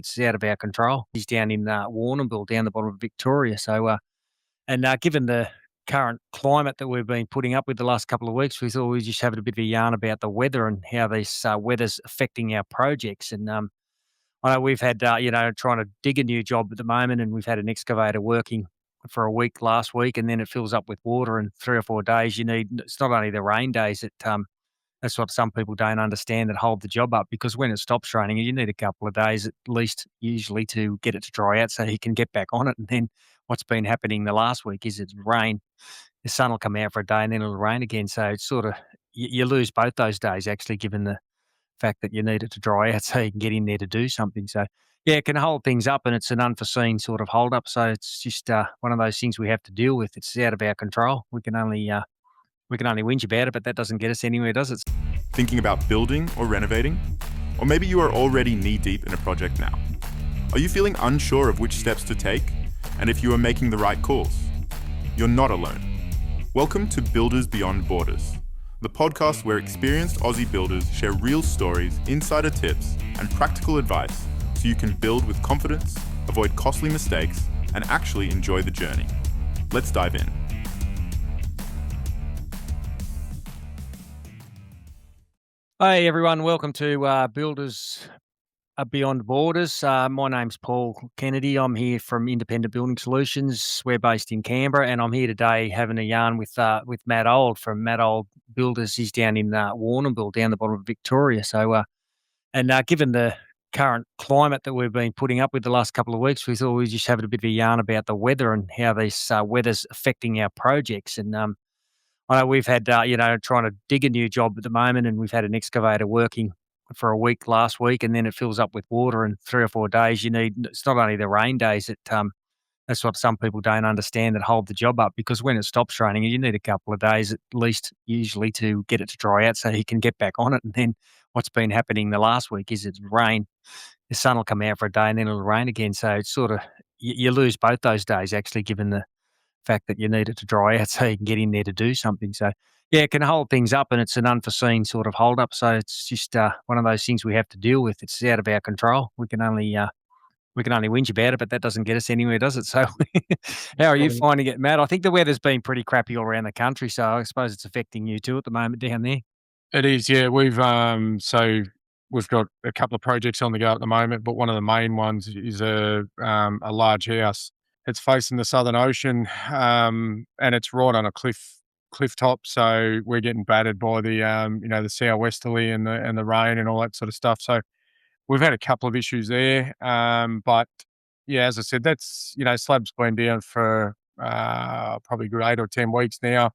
It's out of our control. He's down in Warrnambool, down the bottom of Victoria. Given the current climate that we've been putting up with the last couple of weeks, we thought we'd just have a bit of a yarn about the weather and how this weather's affecting our projects. I know we've had, trying to dig a new job at the moment, and we've had an excavator working for a week last week, and then it fills up with water. And 3 or 4 days, it's not only the rain days that's what some people don't understand that hold the job up, because when it stops raining, you need a couple of days at least, usually, to get it to dry out so you can get back on it. And then what's been happening the last week is it's rain. The sun will come out for a day and then it'll rain again. So it's sort of, you lose both those days, actually, given the fact that you need it to dry out so you can get in there to do something. So yeah, it can hold things up, and it's an unforeseen sort of hold up. So it's just one of those things we have to deal with. It's out of our control. We can only whinge about it, but that doesn't get us anywhere, does it? Thinking about building or renovating? Or maybe you are already knee-deep in a project now. Are you feeling unsure of which steps to take and if you are making the right calls? You're not alone. Welcome to Builders Beyond Borders, the podcast where experienced Aussie builders share real stories, insider tips, and practical advice so you can build with confidence, avoid costly mistakes, and actually enjoy the journey. Let's dive in. Hey everyone, welcome to Builders Beyond Borders. My name's Paul Kennedy. I'm here from Independent Building Solutions. We're based in Canberra, and I'm here today having a yarn with Matt Auld from Matt Auld Builders. He's down in Warrnambool, down the bottom of Victoria. Given the current climate that we've been putting up with the last couple of weeks, we thought we'd just have a bit of a yarn about the weather and how this weather's affecting our projects. I know we've had, trying to dig a new job at the moment, and we've had an excavator working for a week last week, and then it fills up with water. And 3 or 4 days, it's not only the rain days that's what some people don't understand that hold the job up, because when it stops raining, you need a couple of days at least, usually, to get it to dry out so you can get back on it. And then what's been happening the last week is it's rain. The sun will come out for a day and then it'll rain again. So it's sort of, you lose both those days, actually, given the fact that you need it to dry out so you can get in there to do something. So yeah, it can hold things up, and it's an unforeseen sort of hold up. So it's just one of those things we have to deal with. It's out of our control. We can only whinge about it, but that doesn't get us anywhere, does it? So how are you finding it, Matt? I think the weather's been pretty crappy all around the country, so I suppose it's affecting you too at the moment down there. It is, yeah. We've got a couple of projects on the go at the moment, but one of the main ones is a large house. It's facing the Southern Ocean, and it's right on a cliff top. So we're getting battered by the southwesterly and the rain and all that sort of stuff. So we've had a couple of issues there. But yeah, as I said, that's, slab's been down for probably a good 8 or 10 weeks now.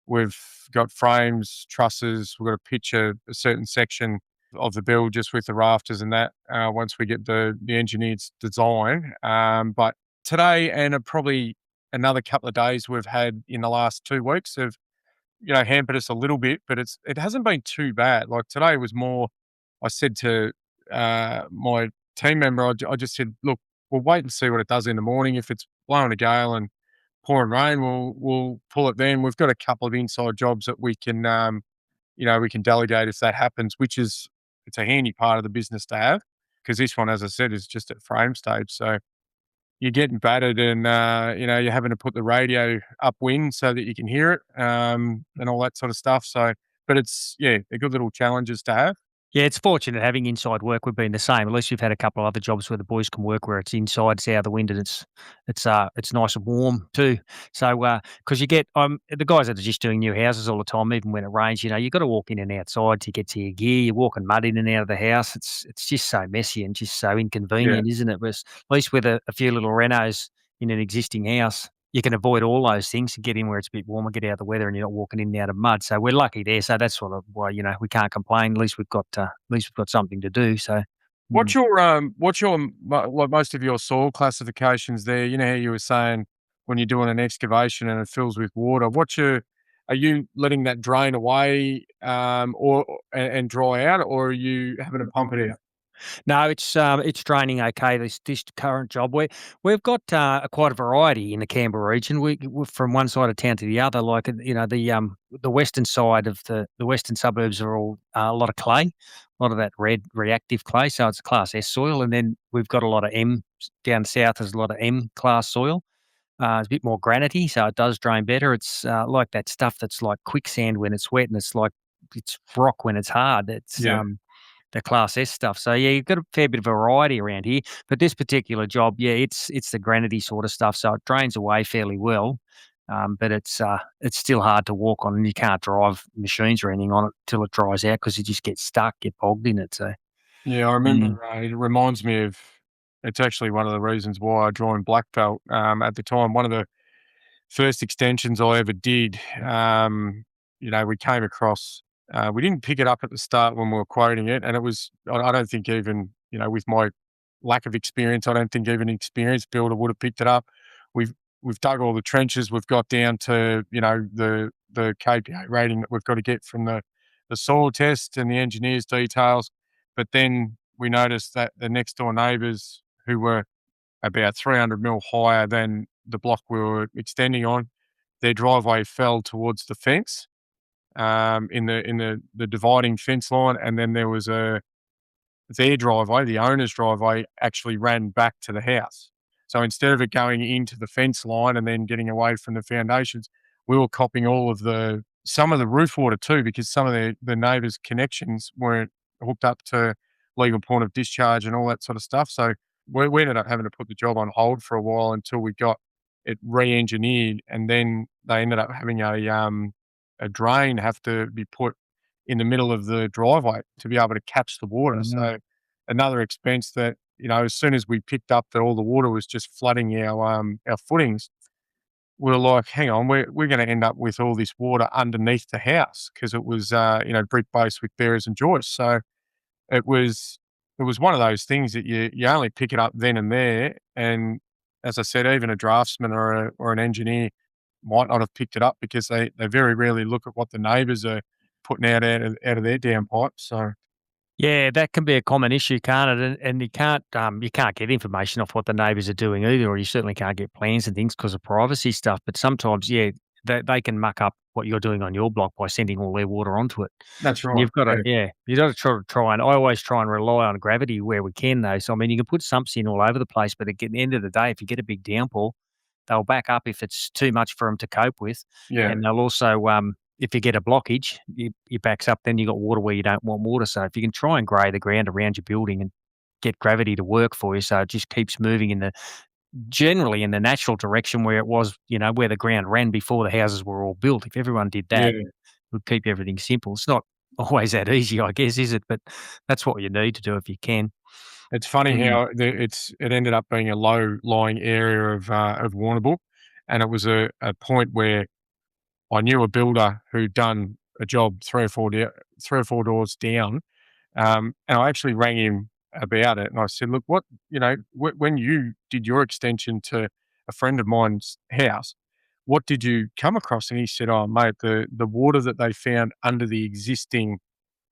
We've got frames, trusses. We've got to pitch a certain section of the build just with the rafters and that once we get the engineered design. But today and probably another couple of days we've had in the last 2 weeks have, hampered us a little bit, but it hasn't been too bad. Like today was more, I said to my team member, I just said, look, we'll wait and see what it does in the morning. If it's blowing a gale and pouring rain, we'll pull it then. We've got a couple of inside jobs that we can, we can delegate if that happens, it's a handy part of the business to have, because this one, as I said, is just at frame stage. So you're getting battered and, you're having to put the radio upwind so that you can hear it and all that sort of stuff. So, but it's, they're good little challenges to have. Yeah, it's fortunate having inside work. We've been the same. At least we've had a couple of other jobs where the boys can work where it's inside, it's out of the wind, and it's nice and warm too. So because you get the guys that are just doing new houses all the time, even when it rains, you've got to walk in and outside to get to your gear. You're walking mud in and out of the house. It's just so messy and just so inconvenient, isn't it? Whereas at least with a few little renos in an existing house, you can avoid all those things and get in where it's a bit warmer, get out of the weather, and you're not walking in and out of mud. So we're lucky there. So that's sort of why we can't complain. At least we've got something to do. So what's your like most of your soil classifications there? You know how you were saying when you're doing an excavation and it fills with water. Are you letting that drain away and dry out, or are you having to pump it out? No, it's draining okay. This current job, we've got quite a variety in the Canberra region. We're from one side of town to the other. Like the western side of the western suburbs are all a lot of clay, a lot of that red reactive clay. So it's a Class S soil, and then we've got a lot of M down south. There's a lot of M class soil. It's a bit more granity, so it does drain better. It's like that stuff that's like quicksand when it's wet, and it's rock when it's hard. It's Yeah. the Class S stuff. So yeah, you've got a fair bit of variety around here. But this particular job, yeah, it's the granity sort of stuff, so it drains away fairly well. But it's still hard to walk on, and you can't drive machines or anything on it till it dries out because you just get stuck, get bogged in it. So Yeah, I mm, remember, it reminds me of it's actually one of the reasons why I joined Blackfelt, at the time. One of the first extensions I ever did, we came across, we didn't pick it up at the start when we were quoting it, and it was I don't think even, with my lack of experience, I don't think even an experienced builder would have picked it up. We've we've dug all the trenches, we've got down to, the KPA rating that we've got to get from the soil test and the engineer's details, but then we noticed that the next door neighbours, who were about 300 mil higher than the block we were extending on, their driveway fell towards the fence, in the dividing fence line, and then there was their driveway, the owner's driveway, actually ran back to the house. So instead of it going into the fence line and then getting away from the foundations, we were copping some of the roof water too, because some of the neighbours' connections weren't hooked up to legal point of discharge and all that sort of stuff. So we ended up having to put the job on hold for a while until we got it re-engineered, and then they ended up having a drain have to be put in the middle of the driveway to be able to catch the water. mhm. So another expense that, as soon as we picked up that all the water was just flooding our footings, we were like, hang on, we're going to end up with all this water underneath the house because it was, brick base with bearers and joists. So it was it was one of those things that you only pick it up then and there. And as I said, even a draftsman or an engineer might not have picked it up because they very rarely look at what the neighbours are putting out of their downpipes. So Yeah, that can be a common issue, can't it? And you can't get information off what the neighbours are doing either, or you certainly can't get plans and things because of privacy stuff. But sometimes, yeah, they can muck up what you're doing on your block by sending all their water onto it. that's And right. you've got to, Yeah. yeah, you've got to try and I always try and rely on gravity where we can, though. So I mean, you can put sumps in all over the place, but at the end of the day, if you get a big downpour, they'll back up if it's too much for them to cope with, Yeah. and they'll also, if you get a blockage, it backs up, then you got water where you don't want water. So if you can try and grey the ground around your building and get gravity to work for you, so it just keeps moving generally in the natural direction where it was, where the ground ran before the houses were all built. If everyone did that, Yeah. it would keep everything simple. It's not always that easy, I guess, is it? But that's what you need to do if you can. It's funny Mm. how it ended up being a low-lying area of Warrnambool, and it was a point where I knew a builder who'd done a job 3 or 4 doors down, and I actually rang him about it, and I said, "Look, when you did your extension to a friend of mine's house, what did you come across?" And he said, "Oh, mate, the water that they found under the existing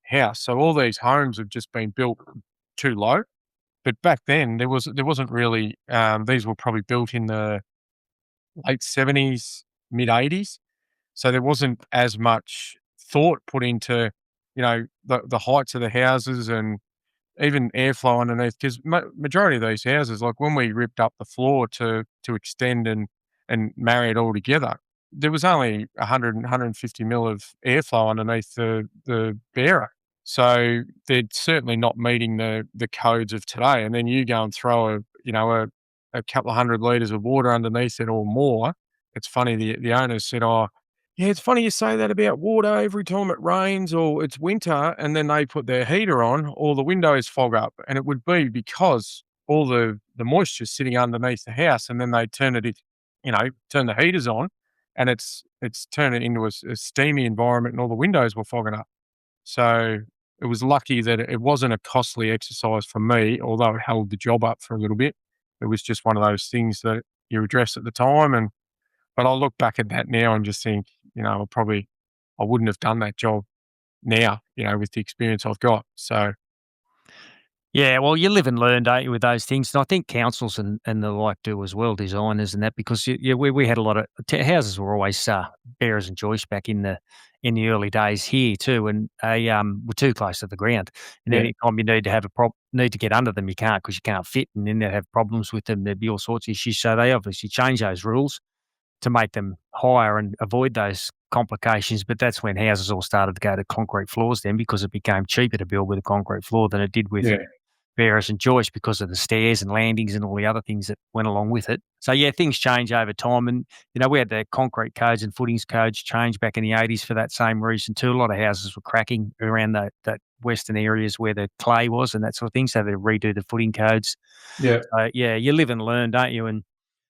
house." So all these homes have just been built too low, but back then there wasn't really, these were probably built in the late '70s, mid '80s, so there wasn't as much thought put into, the heights of the houses and even airflow underneath. Because majority of these houses, like when we ripped up the floor to extend and marry it all together, there was only 150 mil of airflow underneath the bearer. So they're certainly not meeting the codes of today. And then you go and throw a couple of 100 litres of water underneath it or more. It's funny, the owner said, "Oh, yeah, it's funny you say that about water. Every time it rains or it's winter and then they put their heater on, all the windows fog up." And it would be because all the moisture's sitting underneath the house, and then they turn the heaters on, and it's turned it into a steamy environment, and all the windows were fogging up. So it was lucky that it wasn't a costly exercise for me, although it held the job up for a little bit. It was just one of those things that you address at the time. But I look back at that now and just think, I wouldn't have done that job now, with the experience I've got. So Yeah, well, you live and learn, don't you, with those things? And I think councils and the like do as well, designers and that, because we had a lot of houses were always bearers and joists back in the early days here too, and they were too close to the ground. And Yeah, any time you need to have need to get under them, you can't because you can't fit, and then they'd have problems with them. There'd be all sorts of issues. So they obviously changed those rules to make them higher and avoid those complications. But that's when houses all started to go to concrete floors then, because it became cheaper to build with a concrete floor than it did with yeah, Veras and Joyce because of the stairs and landings and all the other things that went along with it. So yeah, things change over time, and we had the concrete codes and footings codes change back in the 80s for that same reason too. A lot of houses were cracking around that western areas where the clay was and that sort of thing, so they redo the footing codes. yeah, So yeah, you live and learn, don't you? And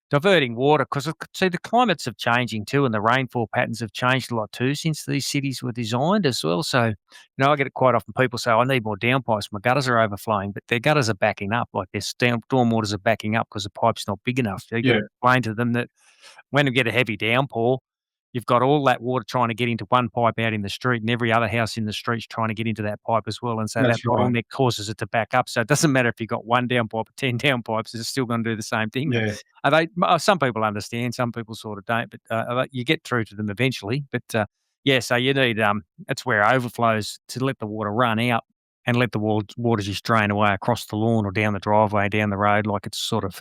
diverting water, because see, the climates have changing too, and the rainfall patterns have changed a lot too since these cities were designed as well. So, I get it quite often. People say, "I need more downpipes. My gutters are overflowing," but their gutters are backing up, like their storm waters are backing up because the pipe's not big enough. So you got yeah. to explain to them that when you get a heavy downpour, you've got all that water trying to get into one pipe out in the street, and every other house in the street's trying to get into that pipe as well. And so that That's right. bottleneck causes it to back up. So it doesn't matter if you've got one downpipe or 10 downpipes, it's still going to do the same thing. Yeah, Some people understand, some people sort of don't, but you get through to them eventually. But yeah, so you need that's where overflows to let the water run out and let the water just drain away across the lawn or down the driveway, down the road. Like it's sort of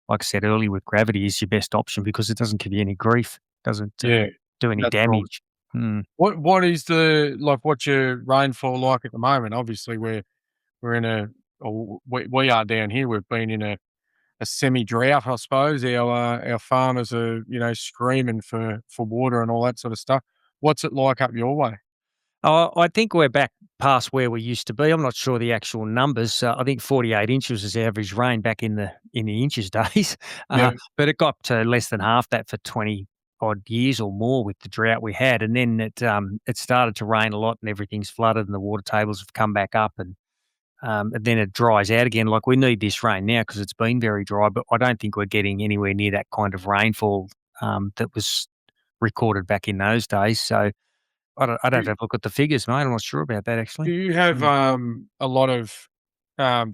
like I said earlier, with gravity is your best option because it doesn't give you any grief, doesn't yeah. do any That's right. damage. Mm. What is what's your rainfall like at the moment? Obviously, we're in a or we are down here. We've been in a semi drought, I suppose. Our farmers are screaming for water and all that sort of stuff. What's it like up your way? I think we're back past where we used to be. I'm not sure the actual numbers. I think 48 inches is average rain back in the inches days, Yeah, but it got to less than half that for 20 odd years or more with the drought we had, and then it started to rain a lot and everything's flooded and the water tables have come back up, and then it dries out again. Like we need this rain now because it's been very dry, but I don't think we're getting anywhere near that kind of rainfall that was recorded back in those days. So I'd have to do have a look at the figures, mate. I'm not sure about that do actually. you have Mm. a lot of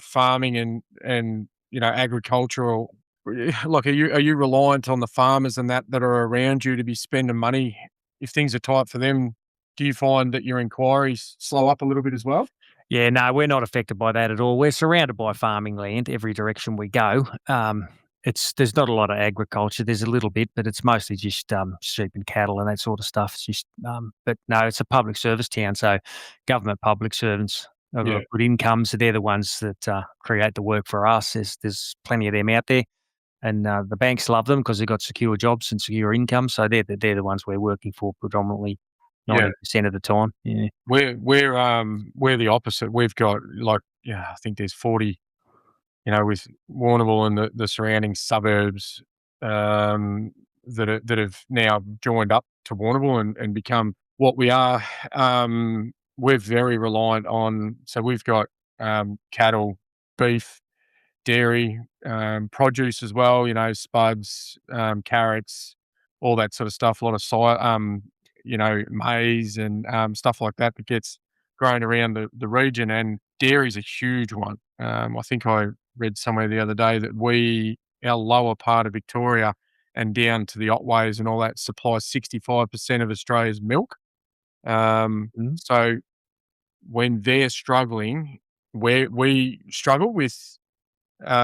farming and agricultural? Like, are you reliant on the farmers and that are around you to be spending money if things are tight for them? Do you find that your inquiries slow up a little bit as well? Yeah, no, we're not affected by that at all. We're surrounded by farming land every direction we go. There's not a lot of agriculture. There's a little bit, but it's mostly just sheep and cattle and that sort of stuff. It's just, but no, it's a public service town, so government public servants have Yeah, got good income, so they're the ones that create the work for us. There's plenty of them out there, and the banks love them because they've got secure jobs and secure income. So they're the ones we're working for predominantly, yeah. 90% of the time. Yeah. We're the opposite. We've got I think there's 40, with Warrnambool and the surrounding suburbs, that have now joined up to Warrnambool and become what we are. We're very reliant on, so we've got cattle, beef, dairy, produce as well, spuds, carrots, all that sort of stuff. A lot of maize and stuff like that gets grown around the region. And dairy is a huge one. I think I read somewhere the other day that our lower part of Victoria and down to the Otways and all that supplies 65% of Australia's milk. Mm. So when they're struggling, we struggle with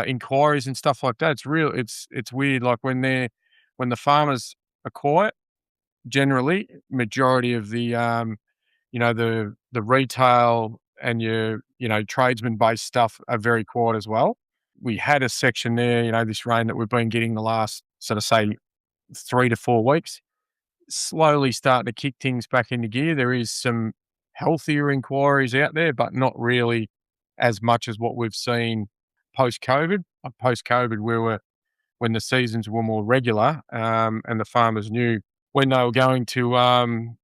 inquiries and stuff like that. It's weird. Like when the farmers are quiet, generally, majority of the retail and your tradesman based stuff are very quiet as well. We had a section there, this rain that we've been getting the last sort of say 3 to 4 weeks, slowly starting to kick things back into gear. There is some healthier inquiries out there, but not really as much as what we've seen post COVID. Post COVID, when the seasons were more regular, and the farmers knew when they were going to,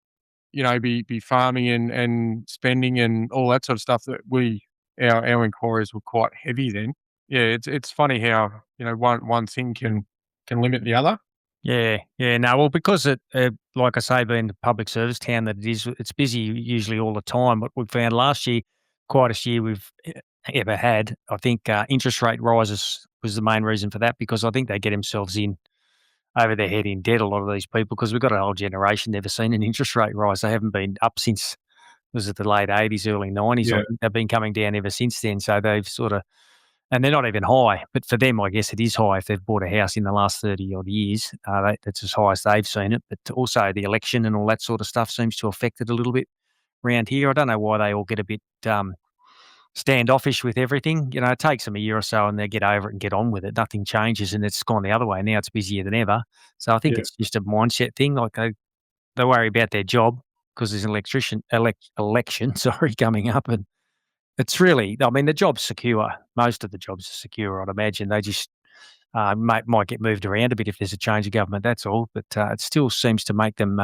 be farming and spending and all that sort of stuff, that our inquiries were quite heavy then. Yeah, it's funny how, one thing can limit the other. Yeah, yeah, no, well, because like I say, being the public service town that it is, it's busy usually all the time. What we found last year, quite a year, we've ever had. I think interest rate rises was the main reason for that, because I think they get themselves in over their head in debt, a lot of these people, because we've got a whole generation never seen an interest rate rise. They haven't been up since, was it the late 80s, early 90s? I Yeah, think they've been coming down ever since then. So they've sort of, and they're not even high, but for them, I guess it is high if they've bought a house in the last 30 odd years. That's as high as they've seen it. But also the election and all that sort of stuff seems to affect it a little bit around here. I don't know why they all get a bit standoffish with everything. You know, it takes them a year or so and they get over it and get on with it. Nothing changes and it's gone the other way. Now it's busier than ever. So I think yeah, it's just a mindset thing. Like they worry about their job because there's an election, sorry, coming up, and it's really, I mean, the job's secure. Most of the jobs are secure, I'd imagine. They just might get moved around a bit if there's a change of government. That's all. But it still seems to make them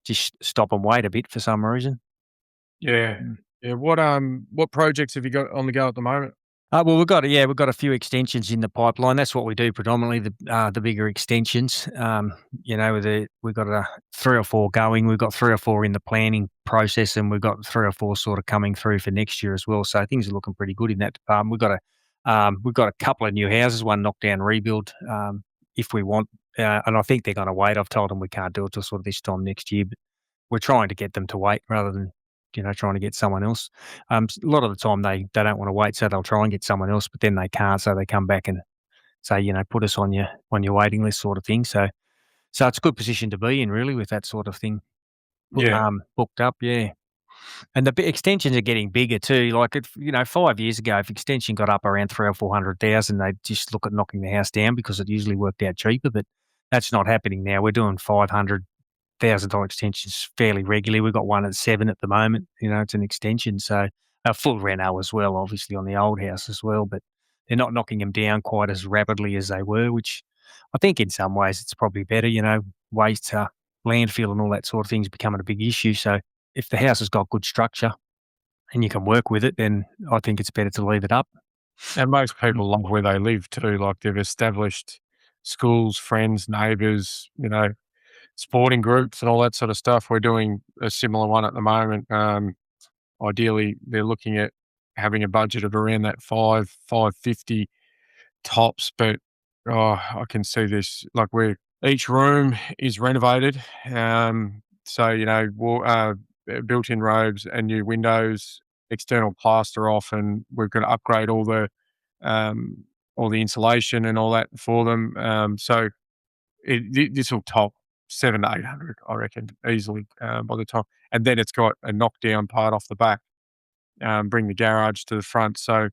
just stop and wait a bit for some reason. yeah, Mm. yeah. What projects have you got on the go at the moment? Well, we've got a few extensions in the pipeline. That's what we do predominantly, the bigger extensions. You know, we've got 3 or 4 going. We've got 3 or 4 in the planning process, and we've got 3 or 4 sort of coming through for next year as well. So things are looking pretty good in that department. We've got a couple of new houses, one knockdown rebuild, if we want, and I think they're going to wait. I've told them we can't do it till sort of this time next year, but we're trying to get them to wait rather than, you know, trying to get someone else. A lot of the time they don't want to wait, so they'll try and get someone else, but then they can't, so they come back and say, you know, put us on your waiting list, sort of thing. So it's a good position to be in, really, with that sort of thing. Yeah, Booked up, yeah. And the extensions are getting bigger too. Like, if, you know, 5 years ago, if extension got up around 300,000 or 400,000, they'd just look at knocking the house down because it usually worked out cheaper. But that's not happening now. We're doing $500,000 extensions fairly regularly. We've got one at 7 at the moment. You know, it's an extension, so a full reno as well, obviously on the old house as well. But they're not knocking them down quite as rapidly as they were, which I think in some ways it's probably better. You know, waste, landfill, and all that sort of thing is becoming a big issue. So if the house has got good structure and you can work with it, then I think it's better to leave it up. and most Mm. people love where they live too. Like they've established schools, friends, neighbours, sporting groups, and all that sort of stuff. We're doing a similar one at the moment. Ideally, they're looking at having a budget of around that 550 tops, but I can see this like where each room is renovated. So built-in robes and new windows, external plaster off, and we're going to upgrade all the insulation and all that for them. So this will top 700 to 800, I reckon, easily by the time. And then it's got a knockdown part off the back, bring the garage to the front. So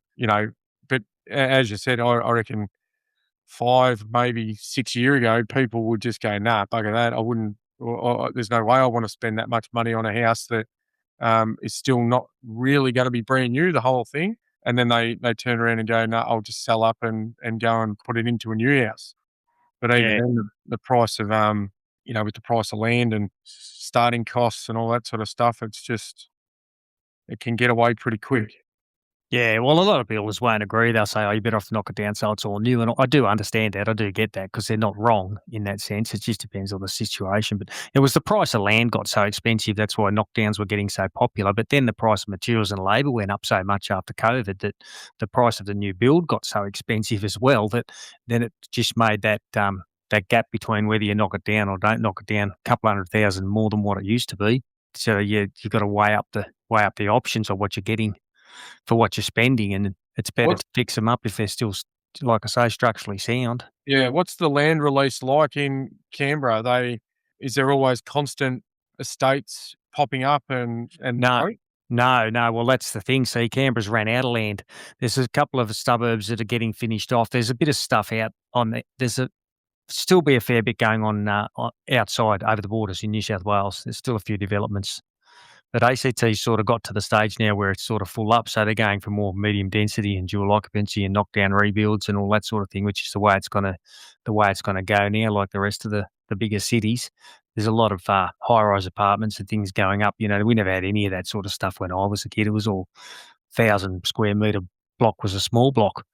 but as you said, I reckon 5, maybe 6 year ago, people would just go, "Nah, bugger that. I wouldn't. There's no way I want to spend that much money on a house that is still not really going to be brand new, the whole thing." And then they turn around and go, "No, I'll just sell up and go and put it into a new house." But even Yeah. then, the price of with the price of land and starting costs and all that sort of stuff, it can get away pretty quick. Yeah, well, a lot of builders won't agree. They'll say, "Oh, you're better off to knock it down so it's all new." And I do understand that. I do get that because they're not wrong in that sense. It just depends on the situation. But it was the price of land got so expensive. That's why knockdowns were getting so popular. But then the price of materials and labour went up so much after COVID that the price of the new build got so expensive as well that then it just made that gap between whether you knock it down or don't knock it down a couple 100,000 more than what it used to be. So you've got to weigh up the options of what you're getting for what you're spending, and it's better What's to fix them up if they're still, like I say, structurally sound. what's the land release like in Canberra? Is there always constant estates popping up and No, growing? no. Well, that's the thing. See, Canberra's ran out of land. There's a couple of suburbs that are getting finished off. There's a bit of stuff out on the. There's a still be a fair bit going on outside over the borders in New South Wales. There's still a few developments. But ACT's sort of got to the stage now where it's sort of full up, so they're going for more medium density and dual occupancy and knockdown rebuilds and all that sort of thing, which is the way it's gonna go now, like the rest of the bigger cities. There's a lot of high-rise apartments and things going up. You know, we never had any of that sort of stuff when I was a kid. It was all 1,000 square metre block was a small block.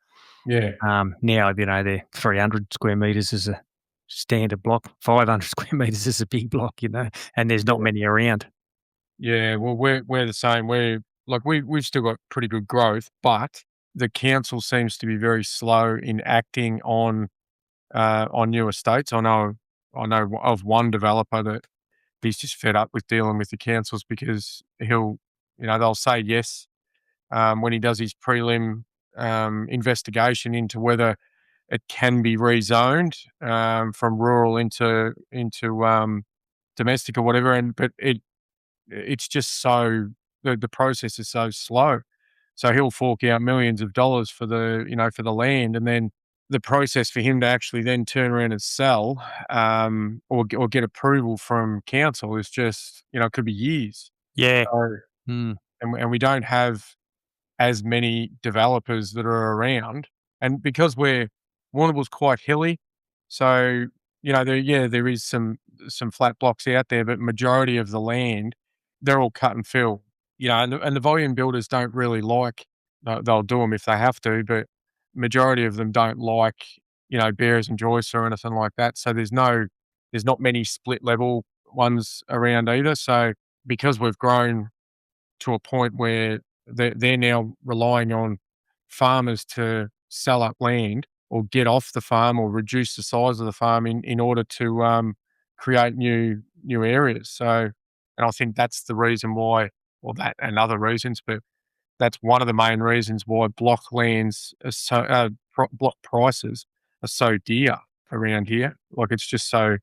Yeah, Now, you know, they're 300 square metres is a standard block, 500 square metres is a big block, you know, and there's not yeah, many around. yeah. Well, we're the same. We've still got pretty good growth, but the council seems to be very slow in acting on new estates. I know of one developer that he's just fed up with dealing with the councils because they'll say yes when he does his prelim investigation into whether it can be rezoned from rural into domestic or whatever, but it's just so the process is so slow. So he'll fork out millions of dollars for the land, and then the process for him to actually then turn around and sell or get approval from council is just it could be years. Yeah. So, Mm. and we don't have as many developers that are around, and because Warrnambool's quite hilly, so there is some flat blocks out there, but majority of the land they're all cut and fill. And the volume builders don't really like. They'll do them if they have to, but majority of them don't like bears and joists or anything like that. So there's not many split level ones around either. So because we've grown to a point where they're now relying on farmers to sell up land or get off the farm or reduce the size of the farm in order to create new areas. So, and I think that's the reason why, or that and other reasons, but that's one of the main reasons why block lands are block prices are so dear around here. Like it's just so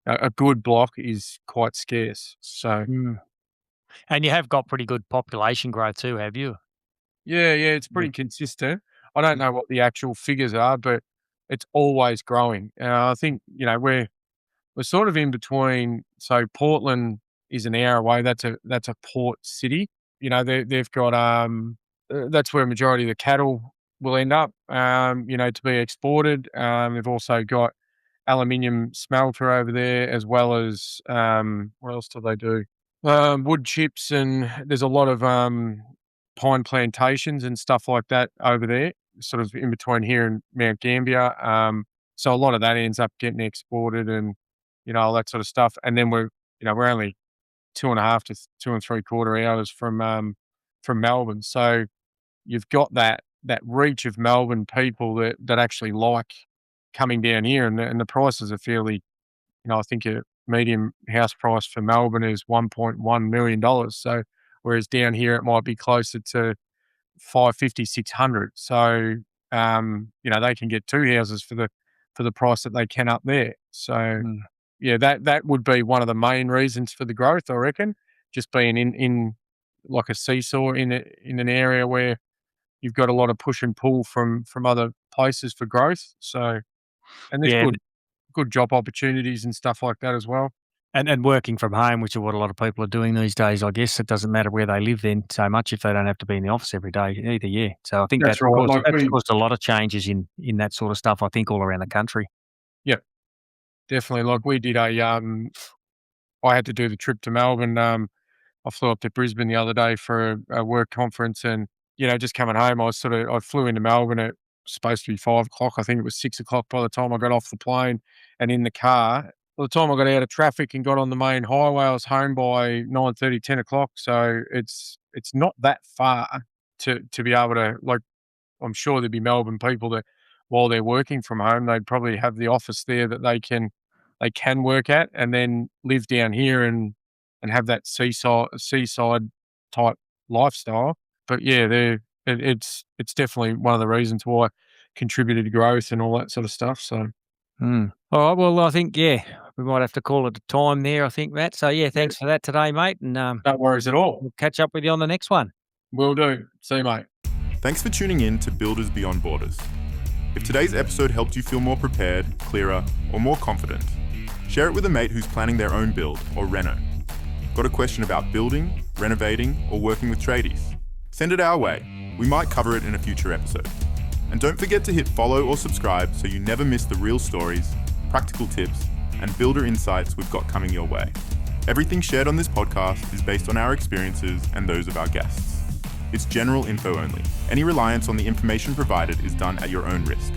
a good block is quite scarce. So. Mm. And you have got pretty good population growth too, have you? Yeah, it's Yeah. pretty consistent. I don't know what the actual figures are, but it's always growing. I think, we're sort of in between. So Portland is an hour away. That's a port city. They've got that's where a majority of the cattle will end up. To be exported. They've also got aluminium smelter over there, as well as what else do they do? Wood chips, and there's a lot of pine plantations and stuff like that over there, sort of in between here and Mount Gambier. So a lot of that ends up getting exported and, all that sort of stuff. And then we're only 2.5 to 2 3/4 hours from Melbourne. So you've got that reach of Melbourne people that actually like coming down here, and the prices are fairly, I think a medium house price for Melbourne is $1.1 million. So whereas down here it might be closer to 550, 600. So they can get two houses for the price that they can up there. So yeah, that would be one of the main reasons for the growth, I reckon. Just being in like a seesaw in an area where you've got a lot of push and pull from other places for growth. So, and there's Yeah. good job opportunities and stuff like that as well. And working from home, which is what a lot of people are doing these days, I guess it doesn't matter where they live then so much if they don't have to be in the office every day either, yeah. So I think That's that's right. caused a lot of changes in that sort of stuff, I think, all around the country. Yeah, definitely. Like we did I had to do the trip to Melbourne. I flew up to Brisbane the other day for a work conference, and just coming home, I flew into Melbourne at supposed to be 5 o'clock. I think it was 6 o'clock by the time I got off the plane and in the car. By the time I got out of traffic and got on the main highway, I was home by 9:30, 10 o'clock. So it's not that far to be able to, like, I'm sure there'd be Melbourne people that while they're working from home, they'd probably have the office there that they can work at, and then live down here and have that seaside type lifestyle. But yeah, it's definitely one of the reasons why contributed to growth and all that sort of stuff. So. All right, well, I think, yeah, we might have to call it a time there, I think, Matt. So, yeah, thanks for that today, mate, and No worries at all. we'll catch up with you on the next one. Will do. See you, mate. Thanks for tuning in to Builders Beyond Borders. If today's episode helped you feel more prepared, clearer, or more confident, share it with a mate who's planning their own build or reno. Got a question about building, renovating, or working with tradies? Send it our way. We might cover it in a future episode. And don't forget to hit follow or subscribe so you never miss the real stories, practical tips, and builder insights we've got coming your way. Everything shared on this podcast is based on our experiences and those of our guests. It's general info only. Any reliance on the information provided is done at your own risk.